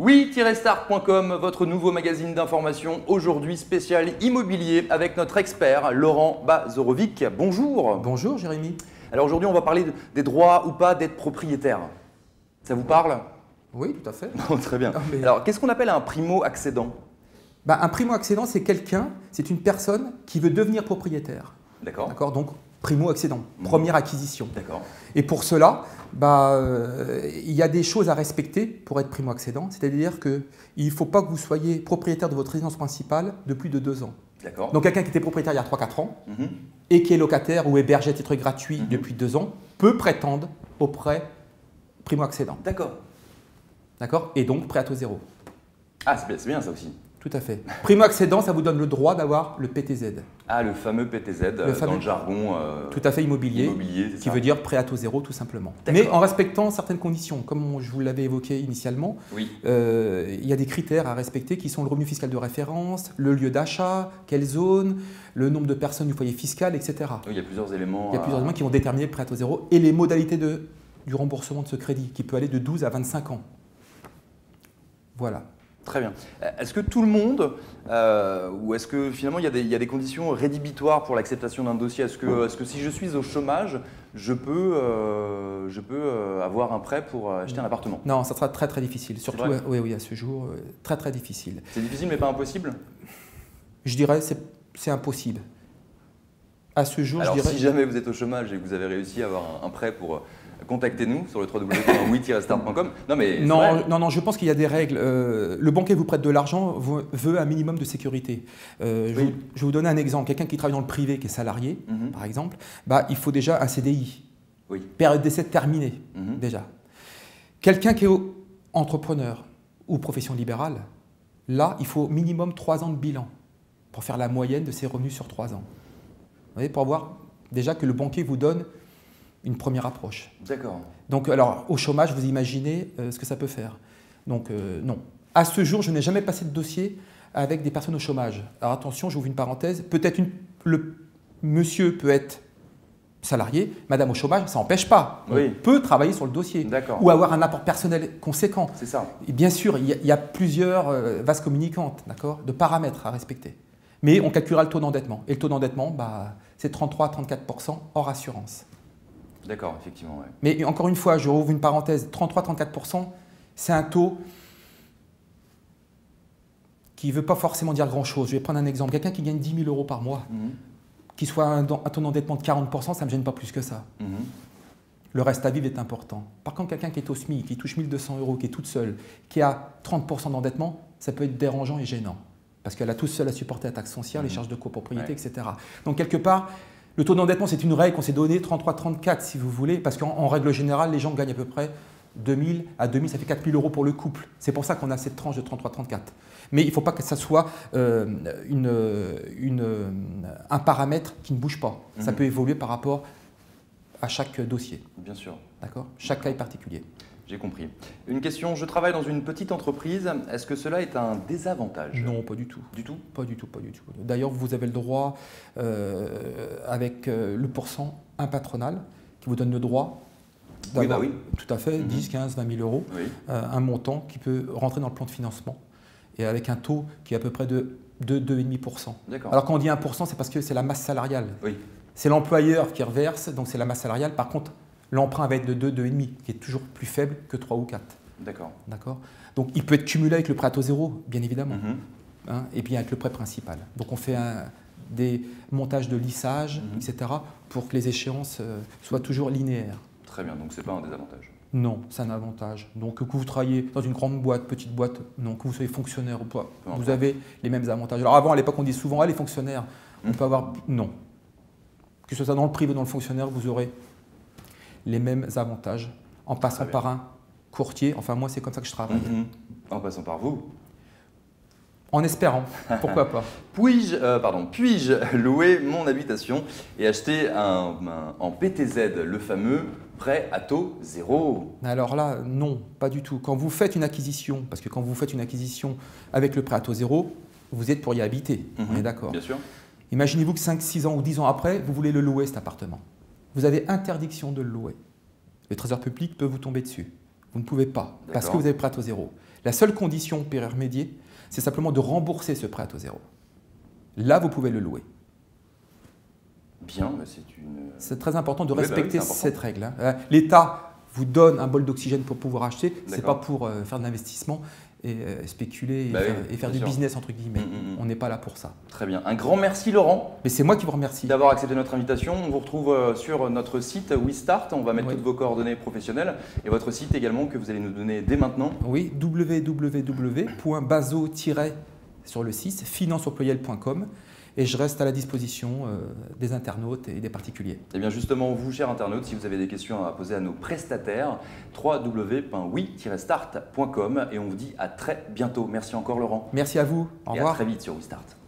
Oui-start.com, votre nouveau magazine d'information, aujourd'hui spécial immobilier avec notre expert Laurent Bazorovic. Bonjour. Bonjour Jérémy. Alors aujourd'hui on va parler des droits ou pas d'être propriétaire. Ça vous parle? Oui, tout à fait. Non, très bien. Alors qu'est-ce qu'on appelle un primo-accédant? Un primo-accédant, c'est quelqu'un, c'est une personne qui veut devenir propriétaire. D'accord. D'accord. Donc primo-accédant, première acquisition. D'accord. Et pour cela, il y a des choses à respecter pour être primo-accédant, c'est-à-dire qu'il ne faut pas que vous soyez propriétaire de votre résidence principale de plus de 2 ans. D'accord. Donc quelqu'un qui était propriétaire il y a 3-4 ans et qui est locataire ou hébergé à titre gratuit depuis 2 ans peut prétendre au prêt primo-accédant. D'accord. D'accord. Et donc prêt à taux zéro. Ah, c'est bien ça aussi. Tout à fait. Primo-accédant, ça vous donne le droit d'avoir le PTZ. Ah, le fameux PTZ dans le jargon tout à fait immobilier qui veut dire prêt à taux zéro tout simplement. Mais en respectant certaines conditions. Comme je vous l'avais évoqué initialement, oui. Il y a des critères à respecter qui sont le revenu fiscal de référence, le lieu d'achat, quelle zone, le nombre de personnes du foyer fiscal, etc. Oui, il y a plusieurs éléments. Il y a plusieurs éléments qui vont déterminer le prêt à taux zéro et les modalités du remboursement de ce crédit qui peut aller de 12 à 25 ans. Voilà. Très bien. Est-ce que tout le monde, ou est-ce que finalement il y a des conditions rédhibitoires pour l'acceptation d'un dossier? Est-ce que si je suis au chômage, je peux avoir un prêt pour acheter un appartement? Non, ça sera très très difficile. Surtout oui, à ce jour, très très difficile. C'est difficile mais pas impossible? Je dirais c'est impossible. À ce jour, alors, je dirais… si jamais vous êtes au chômage et que vous avez réussi à avoir un prêt pour… Contactez-nous sur le www.oui-start.com. Non, je pense qu'il y a des règles. Le banquier vous prête de l'argent, veut un minimum de sécurité. Je vais vous donner un exemple. Quelqu'un qui travaille dans le privé, qui est salarié, par exemple, il faut déjà un CDI. Oui. Période d'essai terminée, déjà. Quelqu'un qui est entrepreneur ou profession libérale, là, il faut minimum 3 ans de bilan pour faire la moyenne de ses revenus sur 3 ans. Vous voyez, pour voir déjà que le banquier vous donne une première approche. D'accord. Donc, alors, au chômage, vous imaginez ce que ça peut faire. Donc, non. À ce jour, je n'ai jamais passé de dossier avec des personnes au chômage. Alors, attention, j'ouvre une parenthèse. Peut-être le monsieur peut être salarié, madame au chômage, ça n'empêche pas. Oui. On peut travailler sur le dossier. D'accord. Ou avoir un apport personnel conséquent. C'est ça. Et bien sûr, il y a plusieurs vases communicantes, d'accord, de paramètres à respecter. Mais on calculera le taux d'endettement. Et le taux d'endettement, c'est 33-34% hors assurance. D'accord, effectivement. Ouais. Mais encore une fois, je rouvre une parenthèse, 33-34%, c'est un taux qui ne veut pas forcément dire grand-chose. Je vais prendre un exemple. Quelqu'un qui gagne 10 000 euros par mois, qui soit un taux d'endettement de 40%, ça ne me gêne pas plus que ça. Le reste à vivre est important. Par contre, quelqu'un qui est au SMIC, qui touche 1 200 euros, qui est toute seule, qui a 30% d'endettement, ça peut être dérangeant et gênant. Parce qu'elle a toute seule à supporter la taxe foncière, les charges de copropriété, etc. Donc, quelque part, le taux d'endettement, c'est une règle qu'on s'est donnée, 33-34 si vous voulez, parce qu'en règle générale, les gens gagnent à peu près 2 000 à 2 000, ça fait 4 000 euros pour le couple. C'est pour ça qu'on a cette tranche de 33-34. Mais il ne faut pas que ça soit un paramètre qui ne bouge pas. Ça peut évoluer par rapport à chaque dossier. Bien sûr. D'accord. Chaque cas est particulier. J'ai compris. Une question, je travaille dans une petite entreprise, est-ce que cela est un désavantage? Non, pas du tout. Du tout? Pas du tout, pas du tout. D'ailleurs, vous avez le droit, avec le pourcent impatronal, qui vous donne le droit d'avoir, tout à fait, 10, 15, 20 000 euros, un montant qui peut rentrer dans le plan de financement, et avec un taux qui est à peu près de 2,5%. Alors quand on dit 1%, c'est parce que c'est la masse salariale. Oui. C'est l'employeur qui reverse, donc c'est la masse salariale. Par contre, l'emprunt va être de 2, 2,5, qui est toujours plus faible que 3 ou 4. D'accord. Donc, il peut être cumulé avec le prêt à taux zéro, bien évidemment, et puis avec le prêt principal. Donc, on fait des montages de lissage, etc., pour que les échéances soient toujours linéaires. Très bien, donc ce n'est pas un désavantage? Non, c'est un avantage. Donc, que vous travaillez dans une grande boîte, petite boîte, non, que vous soyez fonctionnaire ou pas, vous avez les mêmes avantages. Alors, avant, à l'époque, on dit souvent, les fonctionnaires, on peut avoir… Non. Que ce soit dans le privé ou dans le fonctionnaire, vous aurez les mêmes avantages en passant par un courtier. Enfin, moi, c'est comme ça que je travaille. En passant par vous? En espérant, pourquoi pas. Puis-je louer mon habitation et acheter en PTZ, le fameux prêt à taux zéro? Alors là, non, pas du tout. Quand vous faites une acquisition, parce que quand vous faites une acquisition avec le prêt à taux zéro, vous êtes pour y habiter, on est d'accord. Bien sûr. Imaginez-vous que 5, 6 ans ou 10 ans après, vous voulez le louer, cet appartement. Vous avez interdiction de le louer. Le Trésor public peut vous tomber dessus. Vous ne pouvez pas, parce que vous avez prêt à taux zéro. La seule condition pour y remédier, c'est simplement de rembourser ce prêt à taux zéro. Là, vous pouvez le louer. Bien, c'est très important de respecter important. cette règle. Hein. L'État vous donne un bol d'oxygène pour pouvoir acheter, ce n'est pas pour faire de l'investissement et spéculer et faire du business entre guillemets. On n'est pas là pour ça. Très bien. Un grand merci Laurent. Mais c'est moi qui vous remercie. D'avoir accepté notre invitation. On vous retrouve sur notre site WeStart. On va mettre toutes vos coordonnées professionnelles et votre site également que vous allez nous donner dès maintenant. Oui, www.bazo- sur le 6 financeaupluriel.com. Et je reste à la disposition des internautes et des particuliers. Et bien justement, vous, chers internautes, si vous avez des questions à poser à nos prestataires, www.we-start.com et on vous dit à très bientôt. Merci encore Laurent. Merci à vous. Au revoir. Et à très vite sur WeStart.